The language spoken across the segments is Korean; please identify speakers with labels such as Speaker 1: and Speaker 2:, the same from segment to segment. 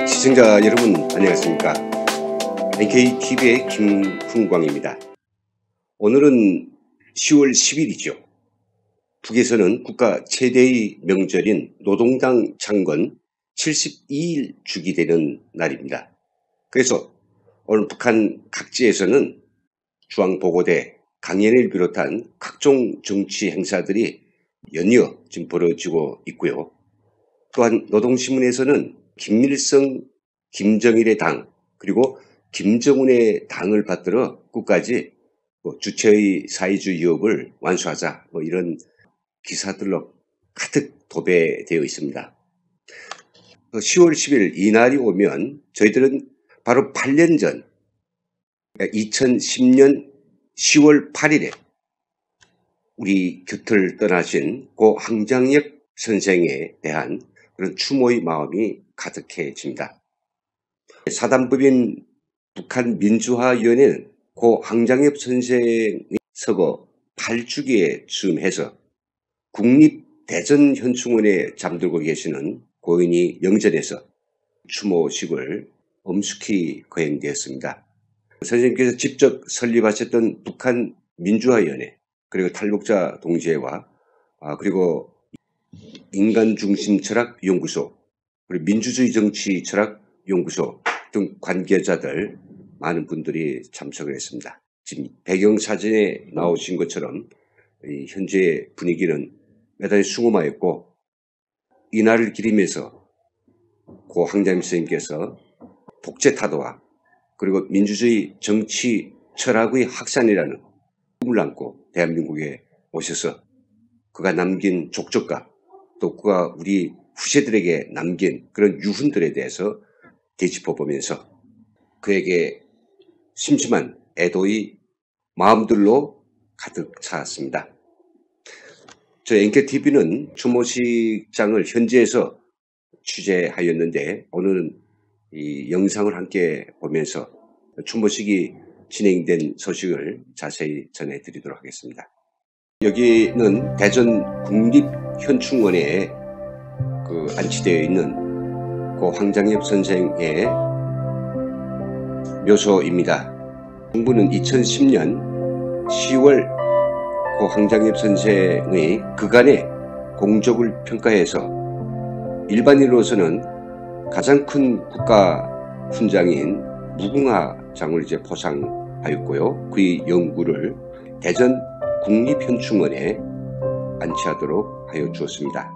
Speaker 1: 시청자 여러분 안녕하십니까. NKTV의 김훈광입니다. 오늘은 10월 10일이죠. 북에서는 국가 최대의 명절인 노동당 창건 72일 주기 되는 날입니다. 그래서 오늘 북한 각지에서는 중앙보고대, 강연을 비롯한 각종 정치 행사들이 연이어 지금 벌어지고 있고요. 또한 노동신문에서는 김일성, 김정일의 당, 그리고 김정은의 당을 받들어 끝까지 주체의 사회주의 유업을 완수하자, 이런 기사들로 가득 도배되어 있습니다. 10월 10일 이날이 오면 저희들은 바로 8년 전 2010년 10월 8일에 우리 곁을 떠나신 고 황장엽 선생에 대한 그런 추모의 마음이 가득해집니다. 사단법인 북한민주화위원회는 고 황장엽 선생의 서거 8주기에 즈음해서 국립대전현충원에 잠들고 계시는 고인이 영전에서 추모식을 엄숙히 거행되었습니다. 선생님께서 직접 설립하셨던 북한민주화위원회, 그리고 탈북자 동지회와 그리고 인간중심철학연구소, 그리고 민주주의 정치 철학연구소 등 관계자들 많은 분들이 참석을 했습니다. 지금 배경사진에 나오신 것처럼 현재 분위기는 매단이 숭엄하였고, 이날을 기리면서 고 황장엽 선생님께서 독재타도와 그리고 민주주의 정치 철학의 확산이라는 꿈을 안고 대한민국에 오셔서 그가 남긴 족적과 또 그가 우리 후세들에게 남긴 그런 유훈들에 대해서 되짚어보면서 그에게 심심한 애도의 마음들로 가득 차았습니다. 저희 NKTV는 추모식장을 현지에서 취재하였는데 오늘은 이 영상을 함께 보면서 추모식이 진행된 소식을 자세히 전해드리도록 하겠습니다. 여기는 대전 국립현충원에 안치되어 있는 고 황장엽 선생의 묘소입니다. 정부는 2010년 10월 고 황장엽 선생의 그간의 공적을 평가해서 일반인으로서는 가장 큰 국가 훈장인 무궁화장을 포상하였고요. 그의 연구를 대전 국립현충원에 안치하도록 하여 주었습니다.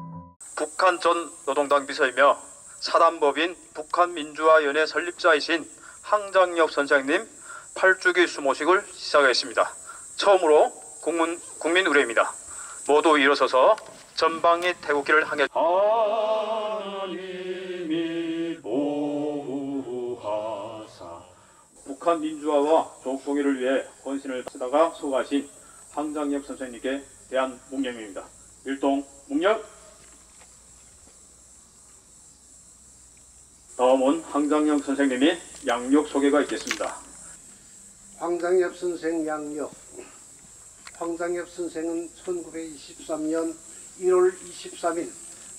Speaker 2: 북한 전 노동당 비서이며 사단법인 북한민주화위원회 설립자이신 황장엽 선생님 8주기 수모식을 시작하겠습니다. 처음으로 국민 의례입니다. 모두 일어서서 전방위 태극기를 향해 하나님이 보호하사 북한 민주화와 조국통일을 위해 헌신을 쓰다가 수고하신 황장엽 선생님께 대한 묵념입니다. 일동 묵념. 다음은 황장엽 선생님이 양력 소개가 있겠습니다.
Speaker 3: 황장엽 선생 양력. 황장엽 선생은 1923년 1월 23일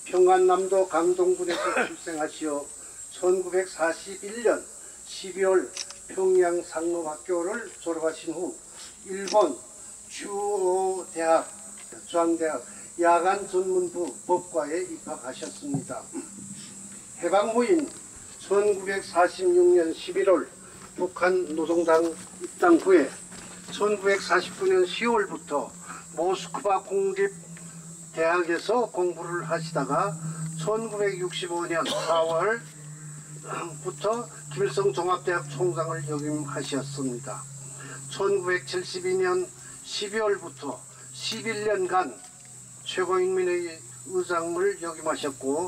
Speaker 3: 평안남도 강동군에서 출생하시어 1941년 12월 평양 상업학교를 졸업하신 후 일본 중앙대학 야간전문부 법과에 입학하셨습니다. 해방 후인 1946년 11월 북한 노동당 입당 후에 1949년 10월부터 모스크바 공립대학에서 공부를 하시다가 1965년 4월부터 김일성 종합대학 총장을 역임하셨습니다. 1972년 12월부터 11년간 최고인민회의 의장을 역임하셨고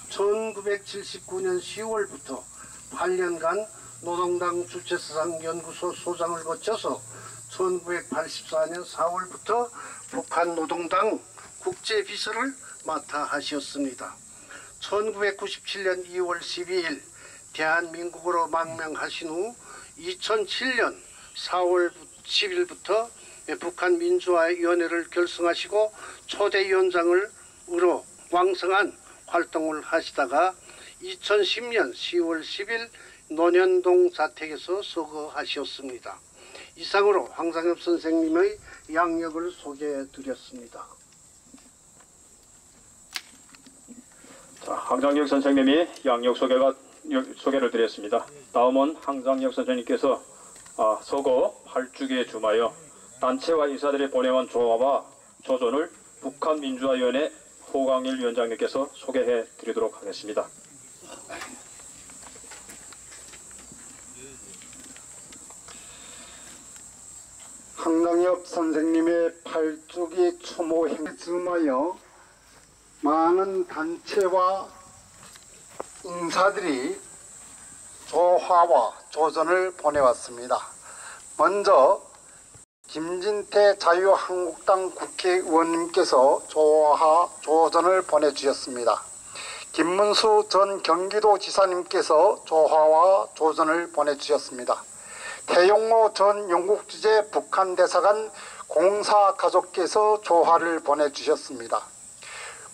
Speaker 3: 1979년 10월부터 8년간 노동당 주체사상연구소 소장을 거쳐서 1984년 4월부터 북한 노동당 국제비서를 맡아 하셨습니다. 1997년 2월 12일 대한민국으로 망명하신 후 2007년 4월 10일부터 북한 민주화위원회를 결성하시고 초대위원장으로 왕성한 활동을 하시다가 2010년 10월 10일 논현동 자택에서 서거하셨습니다. 이상으로 황상엽 선생님의 양력을 소개해 드렸습니다.
Speaker 2: 자, 황장엽 선생님이 양력 소개를 드렸습니다. 다음은 황장엽 선생님께서 서거 8주기에 줌하여 단체와 인사들이 보내온 조화와 조전을 북한민주화위원회 호강일 위원장님께서 소개해 드리도록 하겠습니다.
Speaker 4: 황장엽 선생님의 8주기 추모 행사에 즈음하여 많은 단체와 인사들이 조화와 조전을 보내왔습니다. 먼저 김진태 자유한국당 국회의원님께서 조화 조전을 보내주셨습니다. 김문수 전 경기도지사님께서 조화와 조전을 보내주셨습니다. 태용호 전 영국주재 북한대사관 공사가족께서 조화를 보내주셨습니다.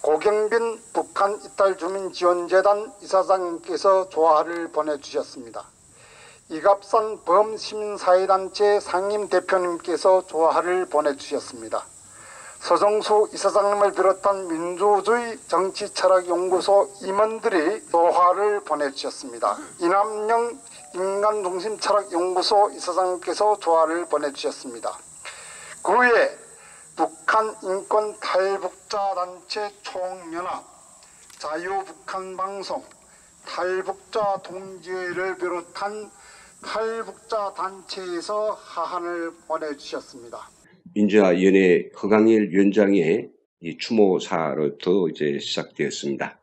Speaker 4: 고경빈 북한 이탈주민지원재단 이사장님께서 조화를 보내주셨습니다. 이갑산 범시민사회단체 상임대표님께서 조화를 보내주셨습니다. 서정수 이사장님을 비롯한 민주주의 정치철학연구소 임원들이 조화를 보내주셨습니다. 이남영 인간중심철학연구소 이사장님께서 조화를 보내주셨습니다. 그 외에 북한 인권 탈북자 단체 총연합, 자유북한방송, 탈북자 동지회를 비롯한 탈북자 단체에서 하한을 보내주셨습니다.
Speaker 1: 민주화위원회 허강일 위원장의 이 추모사로부터 이제 시작되었습니다.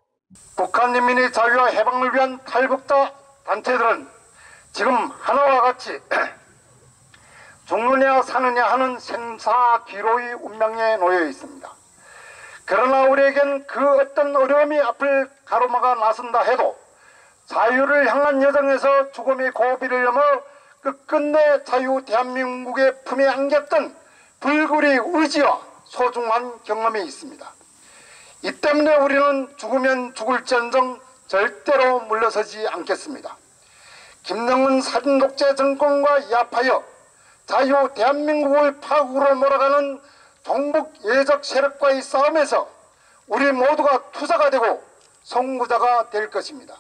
Speaker 4: 북한 인민의 자유와 해방을 위한 탈북자 단체들은 지금 하나와 같이 죽느냐 사느냐 하는 생사기로의 운명에 놓여 있습니다. 그러나 우리에겐 그 어떤 어려움이 앞을 가로막아 나선다 해도 자유를 향한 여정에서 죽음의 고비를 넘어 끝끝내 자유 대한민국의 품에 안겼던 불굴의 의지와 소중한 경험이 있습니다. 이 때문에 우리는 죽으면 죽을지언정 절대로 물러서지 않겠습니다. 김정은 살인독재 정권과 야파여 자유 대한민국을 파국으로 몰아가는 종북 예적 세력과의 싸움에서 우리 모두가 투사가 되고 선구자가 될 것입니다.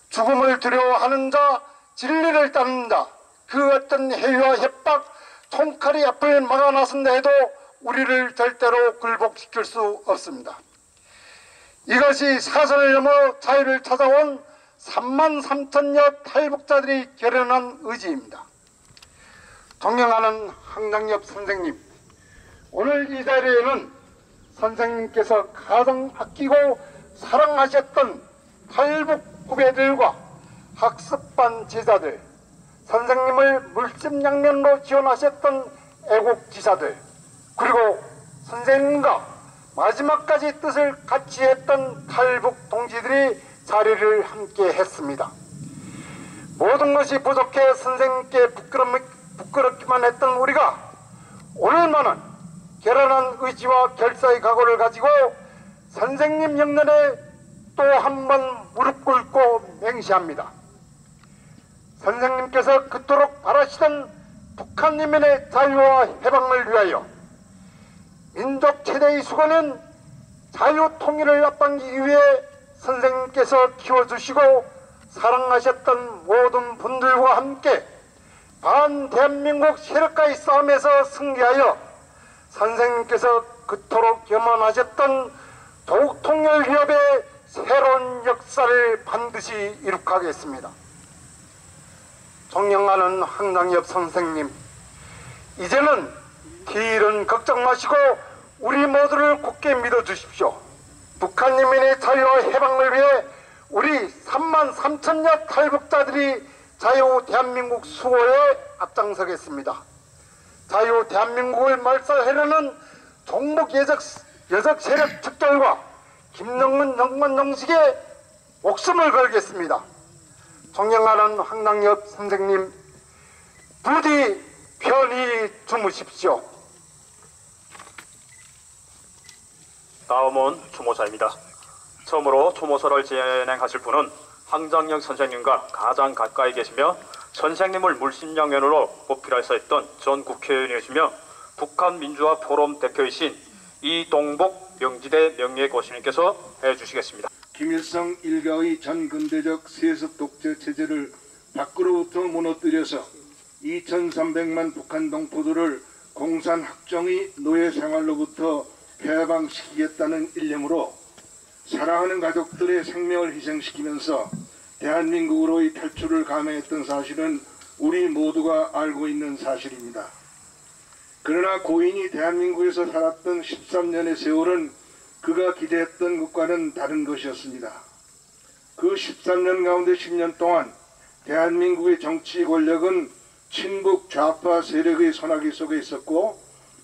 Speaker 4: 죽음을 두려워하는 자, 진리를 따르는 자, 그 어떤 해유와 협박, 총칼이 앞을 막아 나선다 해도 우리를 절대로 굴복시킬 수 없습니다. 이것이 사선을 넘어 자유를 찾아온 33,000여 탈북자들이 결연한 의지입니다. 존경하는 황장엽 선생님, 오늘 이 자리에는 선생님께서 가장 아끼고 사랑하셨던 탈북 후배들과 학습반 제자들, 선생님을 물심양면으로 지원하셨던 애국지사들, 그리고 선생님과 마지막까지 뜻을 같이 했던 탈북 동지들이 자리를 함께 했습니다. 모든 것이 부족해 선생님께 부끄럽기만 했던 우리가 오늘만은 결연한 의지와 결사의 각오를 가지고 선생님 영전에 또 한 번 무릎 꿇고 맹세합니다. 선생님께서 그토록 바라시던 북한 인민의 자유와 해방을 위하여 민족 최대의 수고는 자유 통일을 앞당기기 위해 선생님께서 키워주시고 사랑하셨던 모든 분들과 함께 반대한민국 세력과의 싸움에서 승리하여 선생님께서 그토록 염원하셨던 조국통일 기업의 새로운 역사를 반드시 이룩하겠습니다. 존경하는 황장엽 선생님, 이제는 길은 걱정 마시고 우리 모두를 굳게 믿어주십시오. 북한 인민의 자유와 해방을 위해 우리 33,000여 탈북자들이 자유 대한민국 수호에 앞장서겠습니다. 자유 대한민국을 말살하려는 종북 여적 세력 척결과 김정은 정권 정식에 목숨을 걸겠습니다. 존경하는 황장엽 선생님, 부디 편히 주무십시오.
Speaker 2: 다음은 추모사입니다. 처음으로 추모사를 진행하실 분은 황장영 선생님과 가장 가까이 계시며 선생님을 물심양면으로 보필해서 했던 전 국회의원이시며 북한 민주화 포럼 대표이신 이동복 명지대 명예고시님께서 해주시겠습니다.
Speaker 5: 김일성 일가의 전근대적 세습 독재 체제를 밖으로부터 무너뜨려서 2300만 북한 동포들을 공산 학정의 노예 생활로부터 해방시키겠다는 일념으로 사랑하는 가족들의 생명을 희생시키면서 대한민국으로의 탈출을 감행했던 사실은 우리 모두가 알고 있는 사실입니다. 그러나 고인이 대한민국에서 살았던 13년의 세월은 그가 기대했던 것과는 다른 것이었습니다. 그 13년 가운데 10년 동안 대한민국의 정치 권력은 친북 좌파 세력의 손아귀 속에 있었고,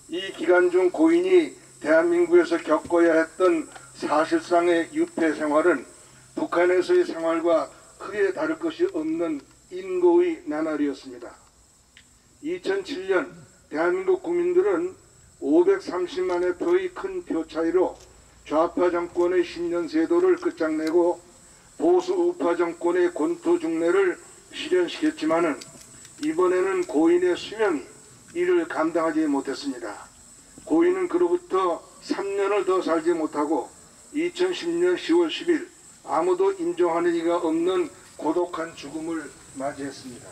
Speaker 5: 이 기간 중 고인이 대한민국에서 겪어야 했던 사실상의 유폐 생활은 북한에서의 생활과 크게 다를 것이 없는 인고의 나날이었습니다. 2007년 대한민국 국민들은 530만의 표의 큰 표 차이로 좌파 정권의 10년 세도를 끝장내고 보수 우파 정권의 권투 중례를 실현시켰지만은 이번에는 고인의 수명이 이를 감당하지 못했습니다. 고인은 그로부터 3년을 더 살지 못하고 2010년 10월 10일 아무도 인정하는 이가 없는 고독한 죽음을 맞이했습니다.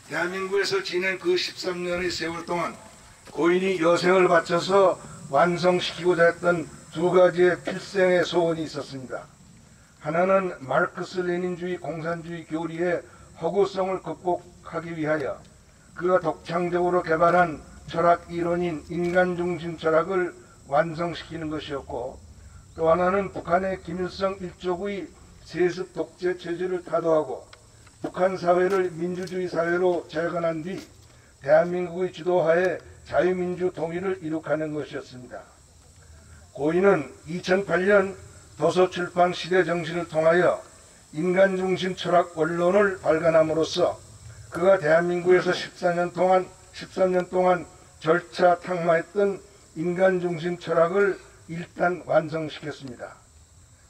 Speaker 5: 대한민국에서 지낸 그 13년의 세월 동안 고인이 여생을 바쳐서 완성시키고자 했던 두 가지의 필생의 소원이 있었습니다. 하나는 마르크스 레닌주의 공산주의 교리의 허구성을 극복하기 위하여 그가 독창적으로 개발한 철학 이론인 인간중심 철학을 완성시키는 것이었고, 또 하나는 북한의 김일성 일족의 세습 독재 체제를 타도하고 북한 사회를 민주주의 사회로 재건한 뒤 대한민국의 지도하에 자유민주 통일을 이룩하는 것이었습니다. 고인은 2008년 도서출판 시대정신을 통하여 인간중심 철학 원론을 발간함으로써 그가 대한민국에서 13년 동안 절차 탕마했던 인간중심 철학을 일단 완성시켰습니다.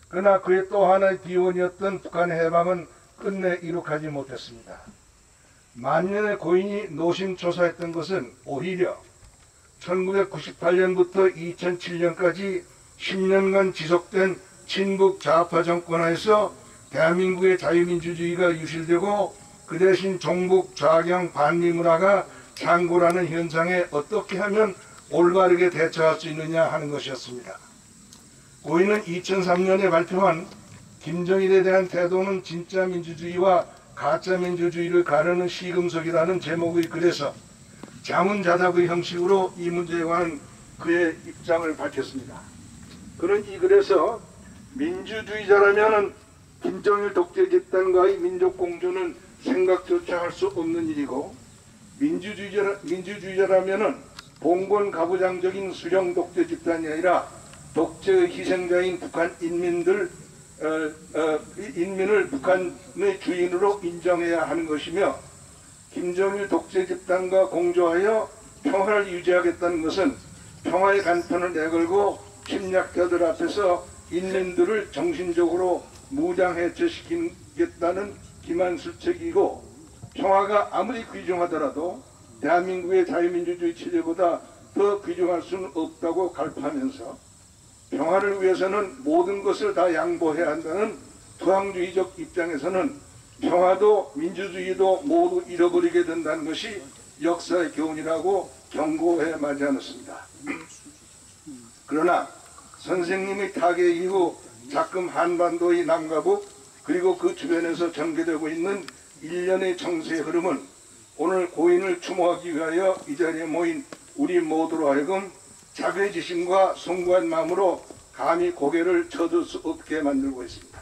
Speaker 5: 그러나 그의 또 하나의 비원이었던 북한의 해방은 끝내 이룩하지 못했습니다. 만년의 고인이 노심초사했던 것은 오히려 1998년부터 2007년까지 10년간 지속된 친북 좌파 정권하에서 대한민국의 자유민주주의가 유실되고 그 대신 종북 좌경 반미 문화가 창궐하는 현상에 어떻게 하면 올바르게 대처할 수 있느냐 하는 것이었습니다. 고인은 2003년에 발표한 김정일에 대한 태도는 진짜 민주주의와 가짜 민주주의를 가르는 시금석이라는 제목의 글에서 자문자답의 형식으로 이 문제에 관한 그의 입장을 밝혔습니다. 그는 이 글에서 민주주의자라면 김정일 독재 집단과의 민족 공존은 생각조차 할 수 없는 일이고, 민주주의자라면 봉건 가부장적인 수령 독재 집단이 아니라 독재의 희생자인 북한 인민을 북한의 주인으로 인정해야 하는 것이며, 김정일 독재 집단과 공조하여 평화를 유지하겠다는 것은 평화의 간판을 내걸고 침략자들 앞에서 인민들을 정신적으로 무장해체시키겠다는 기만술책이고, 평화가 아무리 귀중하더라도 대한민국의 자유민주주의 체제보다 더 귀중할 수는 없다고 갈파하면서 평화를 위해서는 모든 것을 다 양보해야 한다는 투항주의적 입장에서는 평화도 민주주의도 모두 잃어버리게 된다는 것이 역사의 교훈이라고 경고해 마지 않았습니다. 그러나 선생님의 타계 이후 자금 한반도의 남과 북 그리고 그 주변에서 전개되고 있는 일련의 정세의 흐름은 오늘 고인을 추모하기 위하여 이 자리에 모인 우리 모두로 하여금 자괴지심과 숭고한 마음으로 감히 고개를 쳐들 수 없게 만들고 있습니다.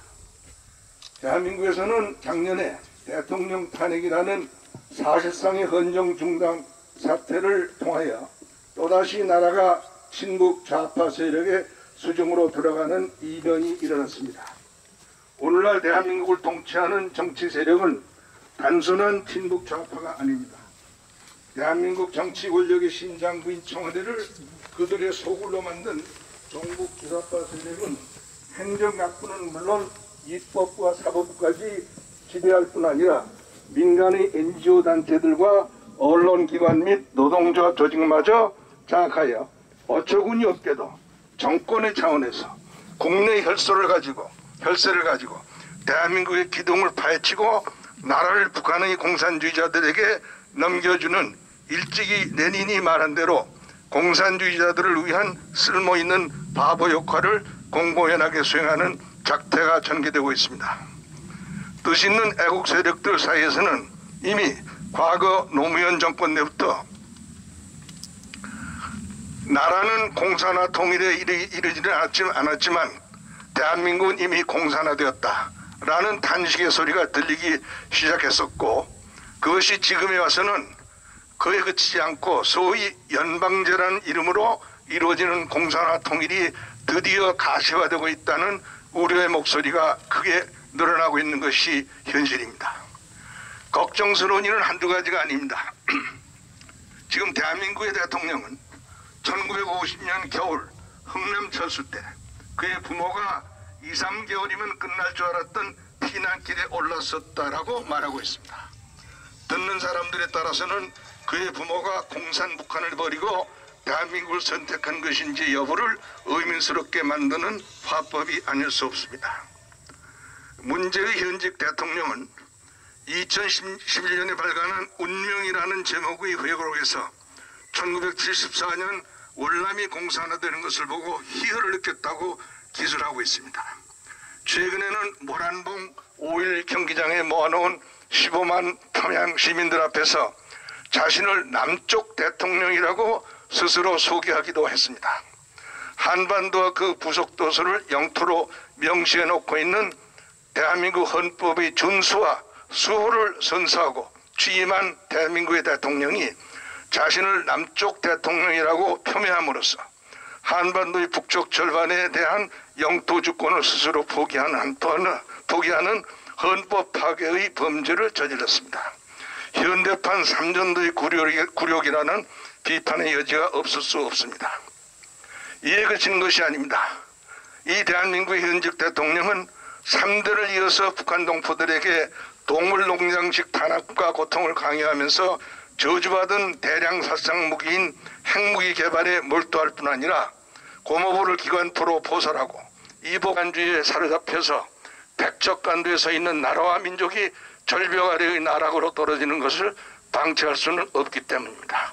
Speaker 5: 대한민국에서는 작년에 대통령 탄핵이라는 사실상의 헌정 중단 사태를 통하여 또다시 나라가 친북 좌파 세력의 수중으로 들어가는 이변이 일어났습니다. 오늘날 대한민국을 통치하는 정치 세력은 단순한 친북 좌파가 아닙니다. 대한민국 정치 권력의 심장부인 청와대를 그들의 소굴로 만든 종북 기사파 세력은 행정각부는 물론 입법부와 사법부까지 지배할 뿐 아니라 민간의 NGO 단체들과 언론기관 및 노동조합 조직마저 장악하여 어처구니 없게도 정권의 차원에서 국내 혈세를 가지고 대한민국의 기둥을 파헤치고 나라를 북한의 공산주의자들에게 넘겨주는 일찍이 레닌이 말한 대로 공산주의자들을 위한 쓸모있는 바보 역할을 공공연하게 수행하는 작태가 전개되고 있습니다. 뜻 있는 애국 세력들 사이에서는 이미 과거 노무현 정권 때부터 나라는 공산화 통일에 이르지는 않았지만 대한민국은 이미 공산화되었다라는 단식의 소리가 들리기 시작했었고, 그것이 지금에 와서는 그에 그치지 않고 소위 연방제라는 이름으로 이루어지는 공산화 통일이 드디어 가시화되고 있다는 우려의 목소리가 크게 늘어나고 있는 것이 현실입니다. 걱정스러운 일은 한두 가지가 아닙니다. 지금 대한민국의 대통령은 1950년 겨울 흥남 철수 때 그의 부모가 2, 3개월이면 끝날 줄 알았던 피난길에 올랐었다라고 말하고 있습니다. 듣는 사람들에 따라서는 그의 부모가 공산북한을 버리고 대한민국을 선택한 것인지 여부를 의문스럽게 만드는 화법이 아닐 수 없습니다. 문재의 현직 대통령은 2011년에 발간한 운명이라는 제목의 회고록에서 1974년 월남이 공산화되는 것을 보고 희열을 느꼈다고 기술하고 있습니다. 최근에는 모란봉 5.1 경기장에 모아놓은 15만 평양 시민들 앞에서 자신을 남쪽 대통령이라고 스스로 소개하기도 했습니다. 한반도와 그 부속도서를 영토로 명시해 놓고 있는 대한민국 헌법의 준수와 수호를 선서하고 취임한 대한민국의 대통령이 자신을 남쪽 대통령이라고 표명함으로써 한반도의 북쪽 절반에 대한 영토 주권을 스스로 포기하는 헌법 파괴의 범죄를 저질렀습니다. 현대판 3전도의 굴욕이라는 비판의 여지가 없을 수 없습니다. 이에 그치는 것이 아닙니다. 이 대한민국의 현직 대통령은 3대를 이어서 북한 동포들에게 동물농장식 탄압과 고통을 강요하면서 저주받은 대량殺伤 무기인 핵무기 개발에 몰두할 뿐 아니라 고모부를 기관포로 포설하고 이복간주의에 사로잡혀서 백척간도에 서 있는 나라와 민족이 절벽 아래의 나락으로 떨어지는 것을 방치할 수는 없기 때문입니다.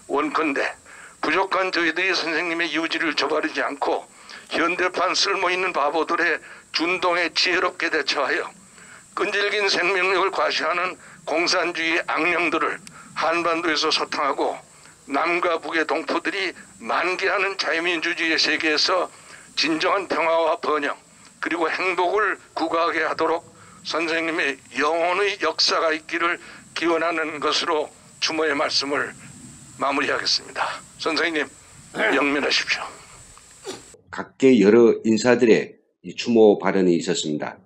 Speaker 5: 원컨대 부족한 저희들이 선생님의 유지를 저버리지 않고 현대판 쓸모있는 바보들의 준동에 지혜롭게 대처하여 끈질긴 생명력을 과시하는 공산주의 악령들을 한반도에서 소탕하고 남과 북의 동포들이 만개하는 자유민주주의의 세계에서 진정한 평화와 번영 그리고 행복을 구가하게 하도록 선생님의 영혼의 역사가 있기를 기원하는 것으로 추모의 말씀을 마무리하겠습니다. 선생님 영면하십시오.
Speaker 1: 각계 여러 인사들의 이 추모 발언이 있었습니다.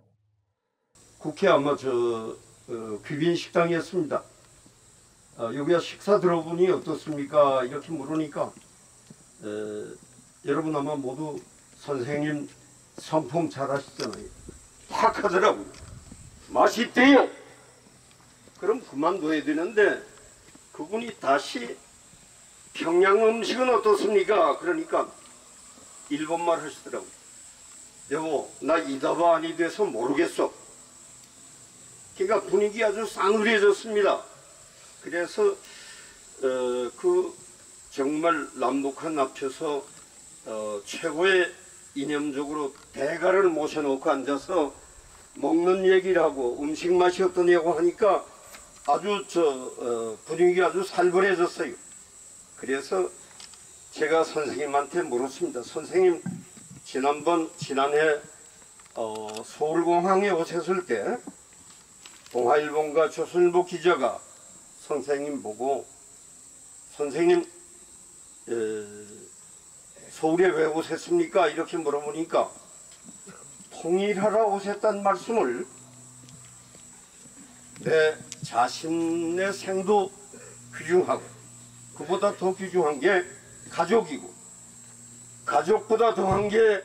Speaker 6: 국회 아마 귀빈 식당이었습니다. 여기가 식사 들어보니 어떻습니까? 이렇게 물으니까 여러분 아마 모두 선생님 성품 잘 아시잖아요. 탁 하더라고요. 맛있대요. 그럼 그만둬야 되는데 그분이 다시 평양 음식은 어떻습니까? 그러니까 일본말 하시더라고요. 여보 나 이다바 아니 돼서 모르겠어. 그러니까 분위기 아주 싸늘해졌습니다. 그래서 정말 남북한 앞에서 최고의 이념적으로 대가를 모셔놓고 앉아서 먹는 얘기를 하고 음식 맛이 어떠냐고 하니까 아주 분위기가 아주 살벌해졌어요. 그래서 제가 선생님한테 물었습니다. 선생님 지난해 서울공항에 오셨을 때 동아일보가 조선일보 기자가 선생님 보고 선생님 서울에 왜 오셨습니까? 이렇게 물어보니까 통일하러 오셨다는 말씀을 내 자신의 생도 귀중하고 그보다 더 귀중한 게 가족이고, 가족보다 더한 게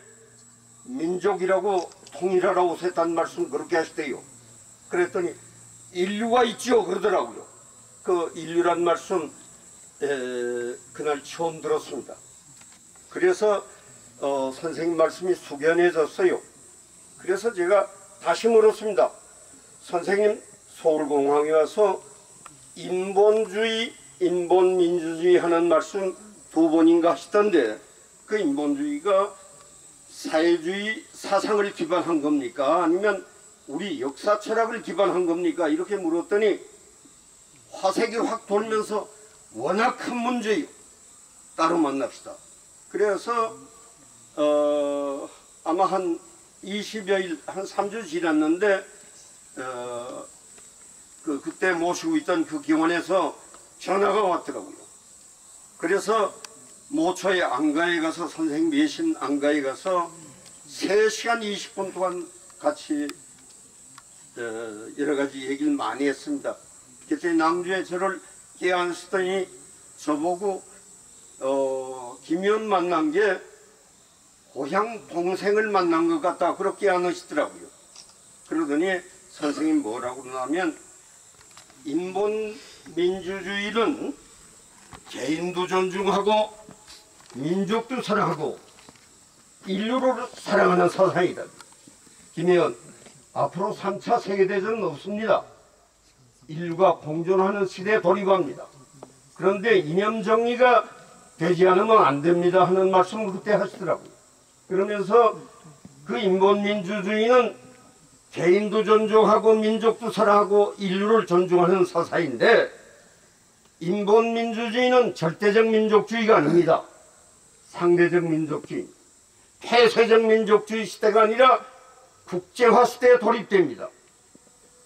Speaker 6: 민족이라고 통일하라고 했다는 말씀 그렇게 하시대요. 그랬더니 인류가 있죠 그러더라고요. 그 인류란 말씀 그날 처음 들었습니다. 그래서 선생님 말씀이 숙연해졌어요. 그래서 제가 다시 물었습니다. 선생님, 서울공항에 와서 인본주의, 인본민주주의 하는 말씀 2번인가 하시던데, 그 인본주의가 사회주의 사상을 기반한 겁니까? 아니면 우리 역사 철학을 기반한 겁니까? 이렇게 물었더니 화색이 확 돌면서 워낙 큰 문제요. 따로 만납시다. 그래서 아마 한 20여일, 한 3주 지났는데 그때 모시고 있던 그 기관에서 전화가 왔더라고요. 그래서 모처에 안가에 가서, 선생님 외신 안가에 가서 3시간 20분 동안 같이 여러 가지 얘기를 많이 했습니다. 그때 낭주에 저를 깨안으시더니 저보고 김의원 만난 게 고향 동생을 만난 것 같다 그렇게 안으시더라고요. 그러더니 선생님 뭐라고 그러냐면, 인본 민주주의는 개인도 존중하고 민족도 사랑하고 인류를 사랑하는 사상이다. 김의원, 앞으로 3차 세계대전은 없습니다. 인류가 공존하는 시대에 돌입합니다. 그런데 이념 정리가 되지 않으면 안 됩니다 하는 말씀을 그때 하시더라고요. 그러면서 그 인본민주주의는 개인도 존중하고 민족도 사랑하고 인류를 존중하는 사상인데, 인본민주주의는 절대적 민족주의가 아닙니다. 상대적 민족주의, 폐쇄적 민족주의 시대가 아니라 국제화 시대에 돌입됩니다.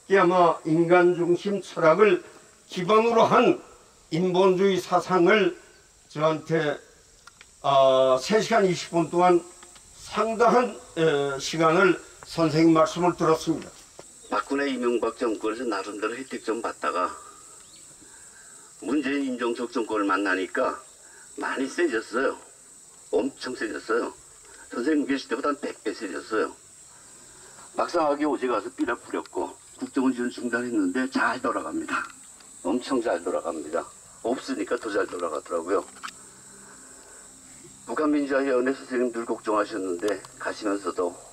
Speaker 6: 이게 아마 인간 중심 철학을 기반으로 한 인본주의 사상을 저한테 3시간 20분 동안 상당한 시간을 선생님 말씀을 들었습니다.
Speaker 7: 박근혜 이명박 정권에서 나름대로 혜택 좀 받다가 문재인 임종석 정권을 만나니까 많이 세졌어요. 엄청 세졌어요. 선생님 계실 때보다 한 100배 세졌어요. 막상하게 어제 가서 삐라 뿌렸고 국정원 지원 중단했는데 잘 돌아갑니다. 엄청 잘 돌아갑니다. 없으니까 더 잘 돌아가더라고요. 북한민주화위원회 선생님 늘 걱정하셨는데 가시면서도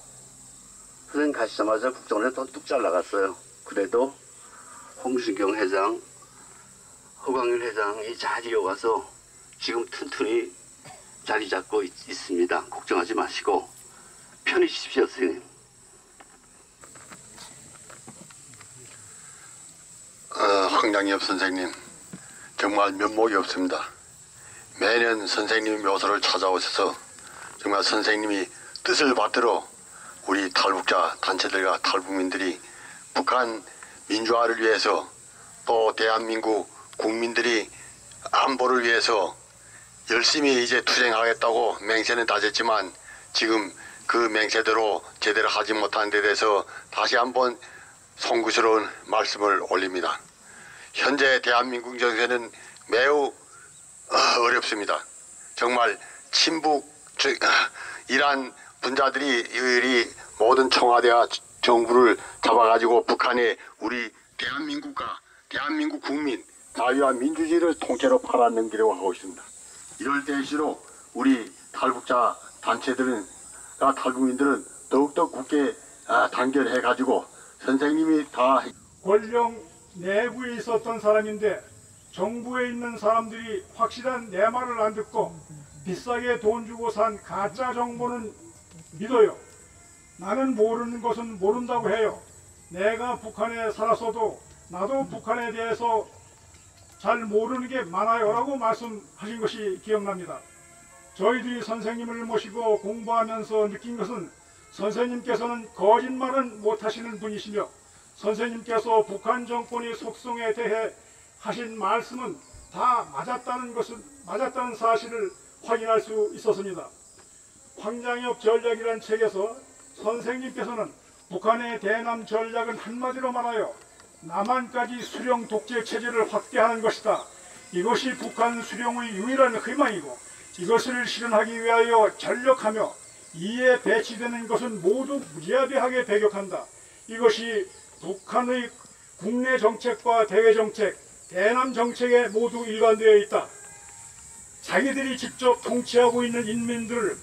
Speaker 7: 선생님 가시자마자 국정원에 돈 뚝 잘 나갔어요. 그래도 홍순경 회장, 허광일 회장이 잘 이어가서 지금 튼튼히 자리 잡고 있습니다. 걱정하지 마시고 편히 쉬십시오, 선생님.
Speaker 8: 황장엽 선생님, 정말 면목이 없습니다. 매년 선생님 묘소를 찾아오셔서 정말 선생님이 뜻을 받들어 우리 탈북자 단체들과 탈북민들이 북한 민주화를 위해서, 또 대한민국 국민들이 안보를 위해서 열심히 이제 투쟁하겠다고 맹세는 다졌지만 지금 그 맹세대로 제대로 하지 못한 데 대해서 다시 한번 송구스러운 말씀을 올립니다. 현재 대한민국 정세는 매우 어렵습니다. 정말 친북 이란 분자들이 모든 청와대와 정부를 잡아가지고 북한에 우리 대한민국과 대한민국 국민 자유와 민주주의를 통째로 팔아넘기려고 하고 있습니다. 이럴 때일수록 우리 탈북자 단체들은, 탈북민들은 더욱더 굳게 단결해가지고 선생님이 다
Speaker 9: 권력 내부에 있었던 사람인데 정부에 있는 사람들이 확실한 내 말을 안 듣고 비싸게 돈 주고 산 가짜 정보는 믿어요. 나는 모르는 것은 모른다고 해요. 내가 북한에 살았어도 나도 북한에 대해서 잘 모르는 게 많아요 라고 말씀하신 것이 기억납니다. 저희들이 선생님을 모시고 공부하면서 느낀 것은 선생님께서는 거짓말은 못하시는 분이시며 선생님께서 북한 정권의 속성에 대해 하신 말씀은 다 맞았다는 사실을 확인할 수 있었습니다. 황장엽 전략이라는 책에서 선생님께서는 북한의 대남 전략은 한마디로 말하여 남한까지 수령 독재 체제를 확대하는 것이다. 이것이 북한 수령의 유일한 희망이고 이것을 실현하기 위하여 전력하며 이에 배치되는 것은 모두 무자비하게 배격한다. 이것이 북한의 국내 정책과 대외 정책, 대남 정책에 모두 일관되어 있다. 자기들이 직접 통치하고 있는 인민들을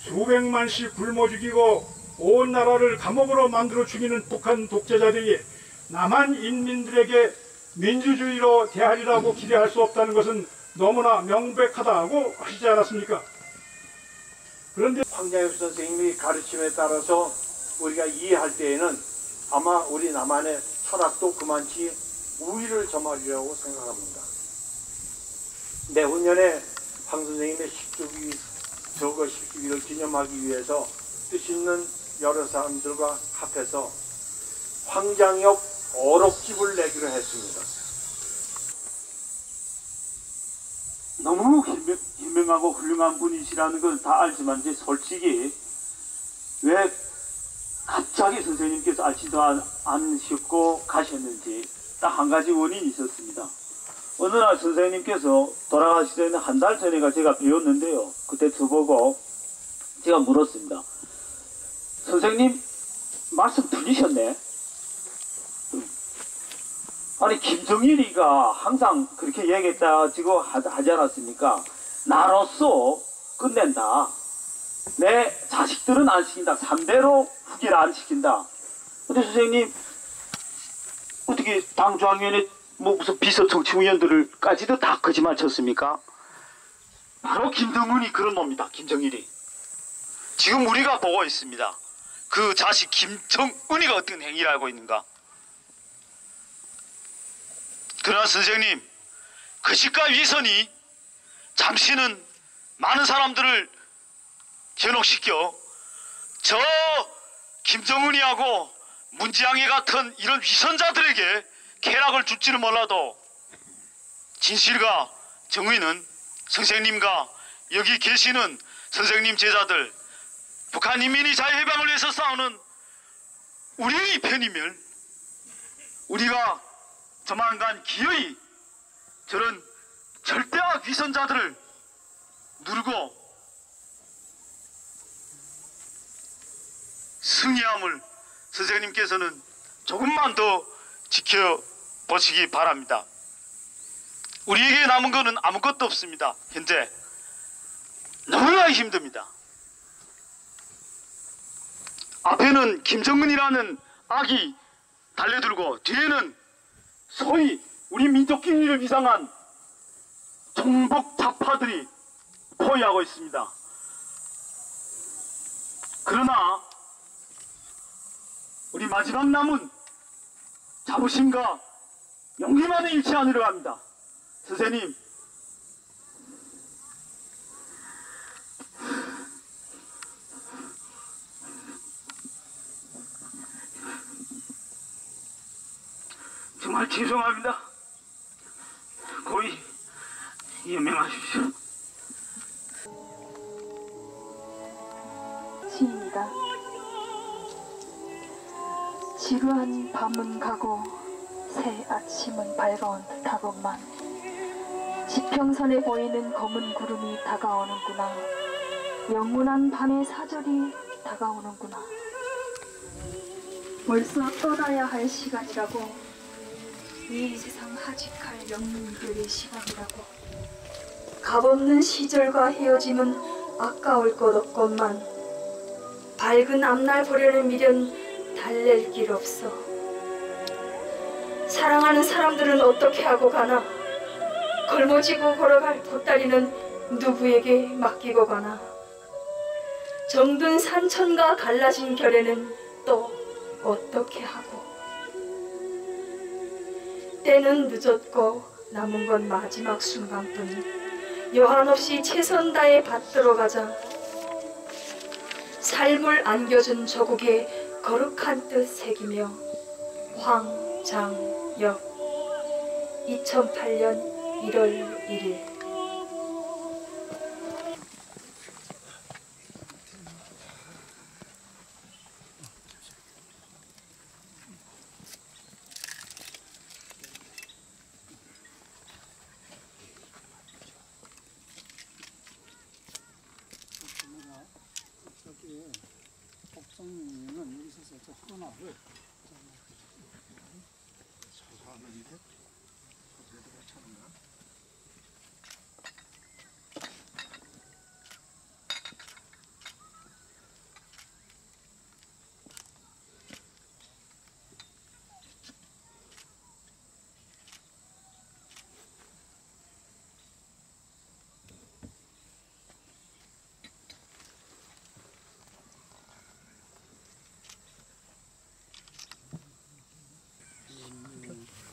Speaker 9: 수백만씩 굶어 죽이고 온 나라를 감옥으로 만들어 죽이는 북한 독재자들이 남한 인민들에게 민주주의로 대하리라고 기대할 수 없다는 것은 너무나 명백하다고 하시지 않았습니까? 그런데
Speaker 10: 황장엽 선생님의 가르침에 따라서 우리가 이해할 때에는 아마 우리 남한의 철학도 그만치 우위를 점하리라고 생각합니다. 내후년에 황 선생님의 저거 10주기를 기념하기 위해서 뜻 있는 여러 사람들과 합해서 황장엽 어록집을 내기로 했습니다.
Speaker 2: 너무 현명하고 훌륭한 분이시라는 걸 다 알지만 이제 솔직히 왜 갑자기 선생님께서 알지도 않으셨고 가셨는지 딱 한 가지 원인이 있었습니다. 어느 날 선생님께서 돌아가시기 전에 한 달 전에가 제가 배웠는데요. 그때 저보고 제가 물었습니다. 선생님 말씀 틀리셨네. 아니 김정일이가 항상 그렇게 얘기했다지고 하지 않았습니까? 나로서 끝낸다. 내 자식들은 안 시킨다. 3대로 후계를 안 시킨다. 근데 선생님 어떻게 당중앙위원회 뭐 무슨 비서정치위원들까지도 다 거짓말 쳤습니까? 바로 김정은이 그런 놈입니다. 김정일이. 지금 우리가 보고 있습니다. 그 자식 김정은이가 어떤 행위를 하고 있는가. 그러나 선생님, 거짓과 위선이 잠시는 많은 사람들을 현혹시켜 저 김정은이하고 문지양이 같은 이런 위선자들에게 쾌락을 줄지는 몰라도 진실과 정의는 선생님과 여기 계시는 선생님 제자들, 북한 인민이 자유해방을 위해서 싸우는 우리의 편이면 우리가 조만간 기어이 저런 절대악 위선자들을 누르고 승리함을 선생님께서는 조금만 더 지켜보시기 바랍니다. 우리에게 남은 것은 아무것도 없습니다. 현재 너무나 힘듭니다. 앞에는 김정은이라는 악이 달려들고 뒤에는 소위 우리 민족 기능을 위상한 종북 좌파들이 포위하고 있습니다. 그러나 우리 마지막 남은 자부심과 용기만을 잃지 않으려 합니다. 선생님, 정말 죄송합니다. 고이 연명하십시오.
Speaker 11: 시입니다. 지루한 밤은 가고 새 아침은 밝아온 듯하건만 지평선에 보이는 검은 구름이 다가오는구나. 영원한 밤의 사절이 다가오는구나. 벌써 떠나야 할 시간이라고, 이 세상 하직할 영웅들의 시간이라고. 값없는 시절과 헤어짐은 아까울 것 없건만 밝은 앞날 보려는 미련 달랠 길 없어. 사랑하는 사람들은 어떻게 하고 가나. 걸머지고 걸어갈 보따리는 누구에게 맡기고 가나. 정든 산천과 갈라진 결에는 또 어떻게 하고. 때는 늦었고 남은 건 마지막 순간뿐. 여한없이 최선 다해 받들어 가자. 삶을 안겨준 조국의 거룩한 뜻 새기며. 황장엽 2008년 1월 1일.
Speaker 9: 저기 복성이는 여기 있어서 저 하나를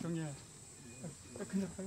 Speaker 9: 그냥 그냥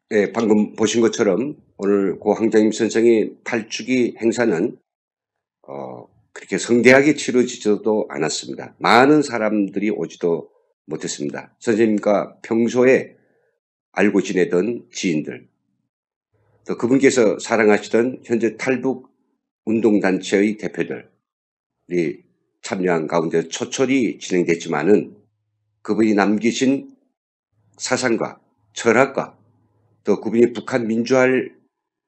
Speaker 1: 네, 방금 보신 것처럼 오늘 고 황장님 선생의 탈주기 행사는 그렇게 성대하게 치러지지도 않았습니다. 많은 사람들이 오지도 못했습니다. 선생님과 평소에 알고 지내던 지인들, 또 그분께서 사랑하시던 현재 탈북 운동단체의 대표들이 참여한 가운데 초철이 진행됐지만은 그분이 남기신 사상과 철학과 또 그분이 북한 민주화를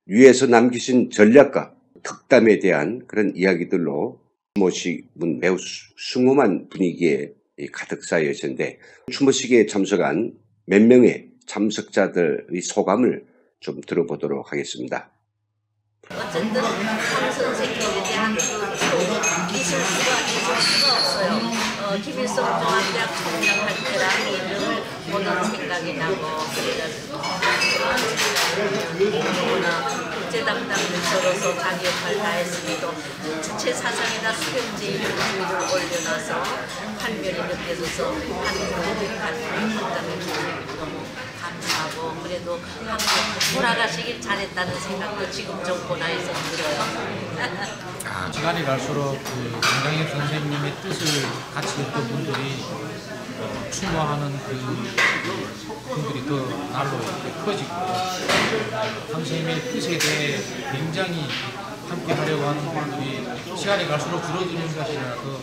Speaker 1: 위해서 남기신 전략과 덕담에 대한 그런 이야기들로 추모식은 매우 숭엄한 분위기에 가득 쌓여 있었는데, 추모식에 참석한 몇 명의 참석자들의 소감을 좀 들어보도록 하겠습니다.
Speaker 12: 어쨌든 황 선생님에 대한 그 잊을 수가 없어요. 김일성 중앙대학 총장할 때랑 이름을 보던 생각이 나고, 그래가지고 너무나 국제당당들로서 자기 역할을 다했음에도 주체 사상에다 수렴제의 주의를 올려놔서 판별이 느껴져서 한국을 너무 감사하고, 그래도 한국 돌아가시길 잘했다는 생각도 지금 정권하에서 들어요.
Speaker 13: 시간이 갈수록 그 강장엽 선생님의 뜻을 같이 했던 분들이 추모하는 그 분들이 더 날로 커지고, 선생님의 뜻에 대해 굉장히 함께 하려고 하는 분들이 시간이 갈수록 줄어드는 것이 아니라 더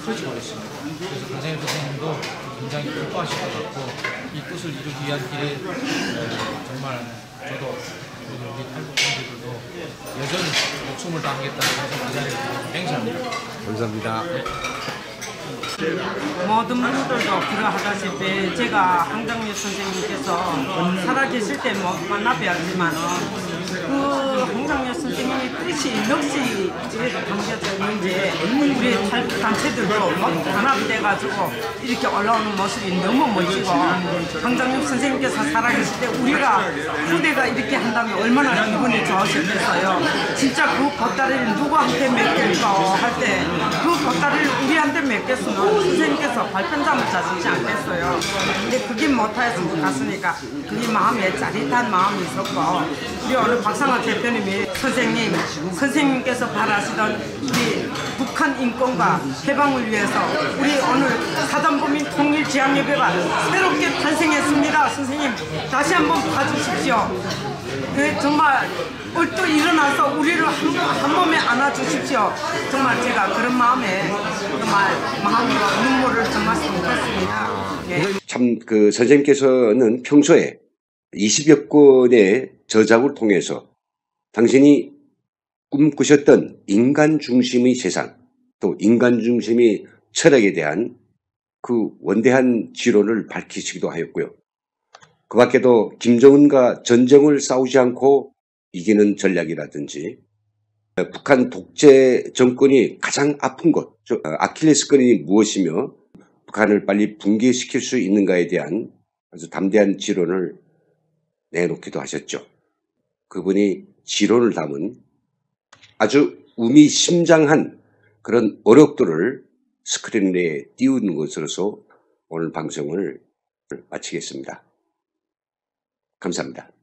Speaker 13: 커지고 있습니다. 그래서 강장엽 선생님도 굉장히 기뻐하실 것 같고, 이 뜻을 이루기 위한 길에 정말 저도 우리 탈북분들도 여전히 목숨을 다하겠다는 것을 그 자리에 맹세합니다. 감사합니다.
Speaker 14: 모든 분들도 그러하다시피 제가 황장엽 선생님께서 살아계실 때 못 만나 뵈었지만은 그 황장엽 선생님의 뜻이 역시 집에도 담겨져 있는지 우리 탈북단체들도 단합돼가지고 이렇게 올라오는 모습이 너무 멋지고, 황장엽 선생님께서 살아계실 때 우리가 후대가 이렇게 한다면 얼마나 기분이 좋으셨겠어요. 진짜 그 보따리를 누구한테 맡길까 할 때 그 보따리를 우리한테 맡겼으면 선생님께서 발편장을 짜주지 않겠어요. 근데 그게 못하였을 것 같으니까 그게 마음에 짜릿한 마음이 있었고, 우리 오늘 박상학 대표님이 선생님께서 바라시던 우리 북한 인권과 해방을 위해서 우리 오늘 사단법인 통일지향예배가 새롭게 탄생했습니다. 선생님 다시 한번 봐주십시오. 정말 또 일어나서 우리를 한 몸에 안아주십시오. 정말 제가 그런 마음에 정말 마음으로 눈물을 정말 쏟았습니다. 네.
Speaker 1: 참 그 선생님께서는 평소에 20여 권의 저작을 통해서 당신이 꿈꾸셨던 인간 중심의 세상, 또 인간 중심의 철학에 대한 그 원대한 지론을 밝히시기도 하였고요. 그 밖에도 김정은과 전쟁을 싸우지 않고 이기는 전략이라든지, 북한 독재 정권이 가장 아픈 것, 아킬레스건이 무엇이며 북한을 빨리 붕괴시킬 수 있는가에 대한 아주 담대한 지론을 내놓기도 하셨죠. 그분이 지론을 담은 아주 의미심장한 그런 어록들을 스크린에 띄우는 것으로서 오늘 방송을 마치겠습니다. 감사합니다.